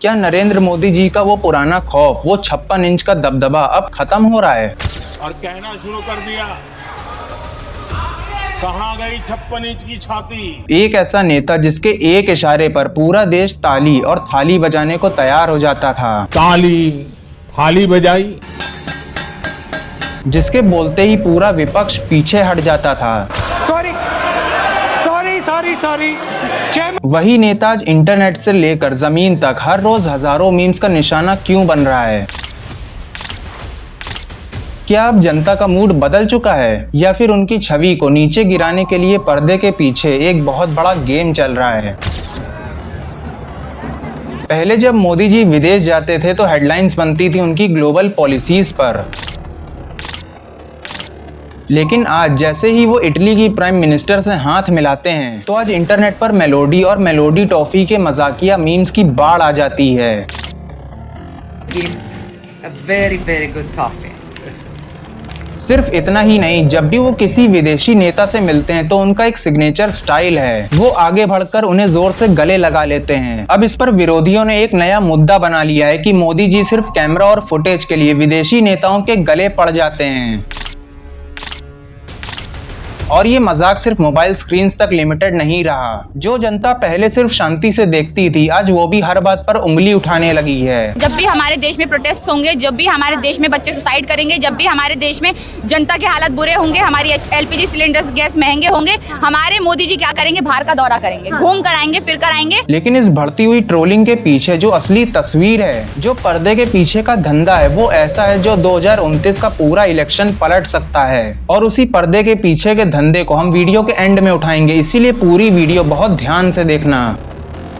क्या नरेंद्र मोदी जी का वो पुराना खौफ, वो 56 इंच का दबदबा अब खत्म हो रहा है? और कहना शुरू कर दिया, कहां गई 56 इंच की छाती। एक ऐसा नेता जिसके एक इशारे पर पूरा देश ताली और थाली बजाने को तैयार हो जाता था, ताली थाली बजाई, जिसके बोलते ही पूरा विपक्ष पीछे हट जाता था। Sorry sorry sorry sorry. वही नेता आज इंटरनेट से लेकर जमीन तक हर रोज हजारों मीम्स का निशाना क्यों बन रहा है? क्या अब जनता का मूड बदल चुका है, या फिर उनकी छवि को नीचे गिराने के लिए पर्दे के पीछे एक बहुत बड़ा गेम चल रहा है? पहले जब मोदी जी विदेश जाते थे तो हेडलाइंस बनती थी उनकी ग्लोबल पॉलिसीज पर, लेकिन आज जैसे ही वो इटली की प्राइम मिनिस्टर से हाथ मिलाते हैं तो आज इंटरनेट पर मेलोडी और मेलोडी टॉफी के मजाकिया मीम्स की बाढ़ आ जाती है। Gift a very good toffee. सिर्फ इतना ही नहीं, जब भी वो किसी विदेशी नेता से मिलते हैं तो उनका एक सिग्नेचर स्टाइल है, वो आगे बढ़कर उन्हें जोर से गले लगा लेते हैं। अब इस पर विरोधियों ने एक नया मुद्दा बना लिया है कि मोदी जी सिर्फ कैमरा और फुटेज के लिए विदेशी नेताओं के गले पड़ जाते हैं। और ये मजाक सिर्फ मोबाइल स्क्रीन्स तक लिमिटेड नहीं रहा। जो जनता पहले सिर्फ शांति से देखती थी, आज वो भी हर बात पर उंगली उठाने लगी है। जब भी हमारे देश में प्रोटेस्ट होंगे, जब भी हमारे देश में बच्चे सुसाइड करेंगे, जब भी हमारे देश में जनता के हालात बुरे होंगे, हमारी एलपीजी सिलेंडर गैस महंगे होंगे, हमारे मोदी जी क्या करेंगे? बाहर का दौरा करेंगे, घूम कर आएंगे, फिर कर आएंगे। लेकिन इस बढ़ती हुई ट्रोलिंग के पीछे जो असली तस्वीर है, जो पर्दे के पीछे का धंधा है, वो ऐसा है जो 2029 का पूरा इलेक्शन पलट सकता है। और उसी पर्दे के पीछे के धंधे को हम वीडियो के एंड में उठाएंगे, इसीलिए पूरी वीडियो बहुत ध्यान से देखना।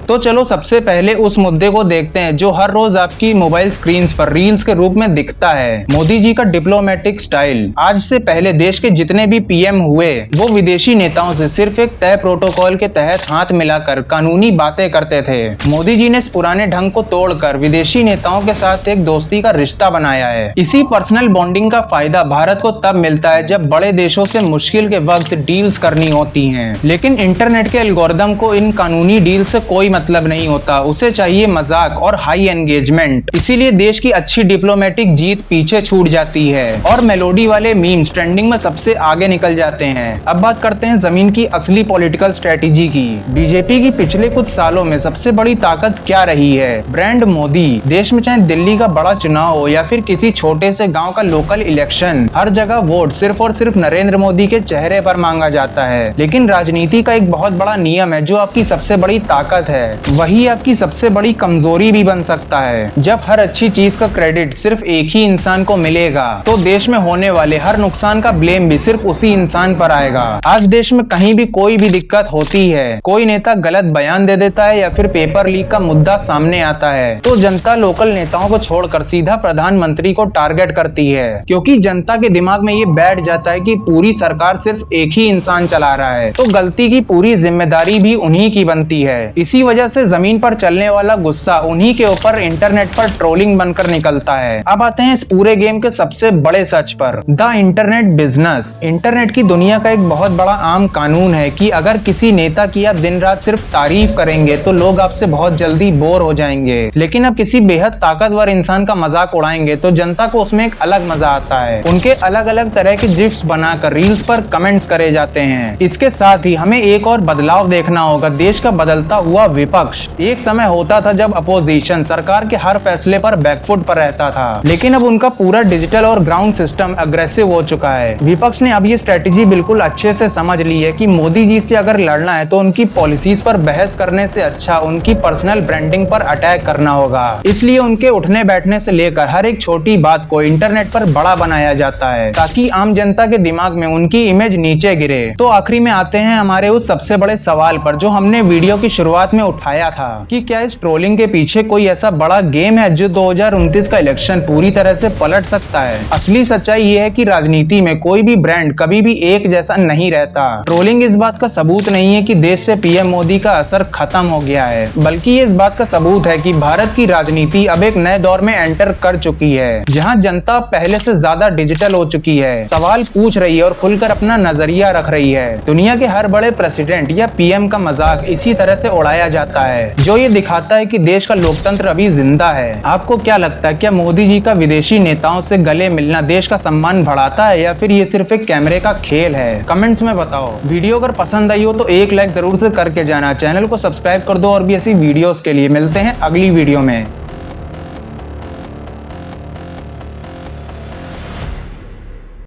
तो चलो सबसे पहले उस मुद्दे को देखते हैं जो हर रोज आपकी मोबाइल स्क्रीन्स पर रील्स के रूप में दिखता है, मोदी जी का डिप्लोमेटिक स्टाइल। आज से पहले देश के जितने भी पीएम हुए वो विदेशी नेताओं से सिर्फ एक तय प्रोटोकॉल के तहत हाथ मिलाकर कानूनी बातें करते थे। मोदी जी ने इस पुराने ढंग को तोड़कर विदेशी नेताओं के साथ एक दोस्ती का रिश्ता बनाया है। इसी पर्सनल बॉन्डिंग का फायदा भारत को तब मिलता है जब बड़े देशों से मुश्किल के वक्त डील्स करनी होती है। लेकिन इंटरनेट के एल्गोरिदम को इन कानूनी डील से कोई मतलब नहीं होता, उसे चाहिए मजाक और हाई एंगेजमेंट। इसीलिए देश की अच्छी डिप्लोमेटिक जीत पीछे छूट जाती है और मेलोडी वाले मीम्स ट्रेंडिंग में सबसे आगे निकल जाते हैं। अब बात करते हैं जमीन की असली पॉलिटिकल स्ट्रेटेजी की। बीजेपी की पिछले कुछ सालों में सबसे बड़ी ताकत क्या रही है? ब्रांड मोदी। देश में चाहे दिल्ली का बड़ा चुनाव हो या फिर किसी छोटे से गाँव का लोकल इलेक्शन, हर जगह वोट सिर्फ और सिर्फ नरेंद्र मोदी के चेहरे पर मांगा जाता है। लेकिन राजनीति का एक बहुत बड़ा नियम है, जो आपकी सबसे बड़ी ताकत है वही आपकी सबसे बड़ी कमजोरी भी बन सकता है। जब हर अच्छी चीज का क्रेडिट सिर्फ एक ही इंसान को मिलेगा तो देश में होने वाले हर नुकसान का ब्लेम भी सिर्फ उसी इंसान पर आएगा। आज देश में कहीं भी कोई भी दिक्कत होती है, कोई नेता गलत बयान दे देता है या फिर पेपर लीक का मुद्दा सामने आता है, तो जनता लोकल नेताओं को छोड़कर सीधा प्रधानमंत्री को टारगेट करती है, क्योंकि जनता के दिमाग में ये बैठ जाता है कि पूरी सरकार सिर्फ एक ही इंसान चला रहा है, तो गलती की पूरी जिम्मेदारी भी उन्हीं की बनती है। इसी वजह से जमीन पर चलने वाला गुस्सा उन्हीं के ऊपर इंटरनेट पर ट्रोलिंग बनकर निकलता है। अब आते हैं इस पूरे गेम के सबसे बड़े सच पर, द इंटरनेट बिजनेस। इंटरनेट की दुनिया का एक बहुत बड़ा आम कानून है कि अगर किसी नेता की आप दिन रात सिर्फ तारीफ करेंगे तो लोग आपसे बहुत जल्दी बोर हो जाएंगे, लेकिन अब किसी बेहद ताकतवर इंसान का मजाक उड़ाएंगे तो जनता को उसमें एक अलग मजा आता है। उनके अलग अलग तरह के जिफ्स बनाकर रील्स पर कमेंट्स करे जाते हैं। इसके साथ ही हमें एक और बदलाव देखना होगा, देश का बदलता हुआ विपक्ष। एक समय होता था जब अपोजिशन सरकार के हर फैसले पर बैकफुट पर रहता था, लेकिन अब उनका पूरा डिजिटल और ग्राउंड सिस्टम अग्रेसिव हो चुका है। विपक्ष ने अब ये स्ट्रेटेजी बिल्कुल अच्छे से समझ ली है कि मोदी जी से अगर लड़ना है तो उनकी पॉलिसीज पर बहस करने से अच्छा उनकी पर्सनल ब्रांडिंग पर अटैक करना होगा। इसलिए उनके उठने बैठने से लेकर हर एक छोटी बात को इंटरनेट पर बड़ा बनाया जाता है, ताकि आम जनता के दिमाग में उनकी इमेज नीचे गिरे। तो आखिरी में आते हैं हमारे उस सबसे बड़े सवाल पर जो हमने वीडियो की शुरुआत में उठाया था कि क्या इस ट्रोलिंग के पीछे कोई ऐसा बड़ा गेम है जो 2029 का इलेक्शन पूरी तरह से पलट सकता है? असली सच्चाई ये है कि राजनीति में कोई भी ब्रांड कभी भी एक जैसा नहीं रहता। ट्रोलिंग इस बात का सबूत नहीं है कि देश से पीएम मोदी का असर खत्म हो गया है, बल्कि ये इस बात का सबूत है कि भारत की राजनीति अब एक नए दौर में एंटर कर चुकी है, जहां जनता पहले से ज्यादा डिजिटल हो चुकी है, सवाल पूछ रही है और खुलकर अपना नजरिया रख रही है। दुनिया के हर बड़े प्रेसिडेंट या पीएम का मजाक इसी तरह से उड़ाया जाता है, जो ये दिखाता है कि देश का लोकतंत्र अभी जिंदा है। आपको क्या लगता है, क्या मोदी जी का विदेशी नेताओं से गले मिलना देश का सम्मान बढ़ाता है या फिर ये सिर्फ एक कैमरे का खेल है? कमेंट्स में बताओ। वीडियो अगर पसंद आई हो तो एक लाइक जरूर से करके जाना, चैनल को सब्सक्राइब कर दो और भी ऐसी वीडियोस के लिए। मिलते हैं अगली वीडियो में।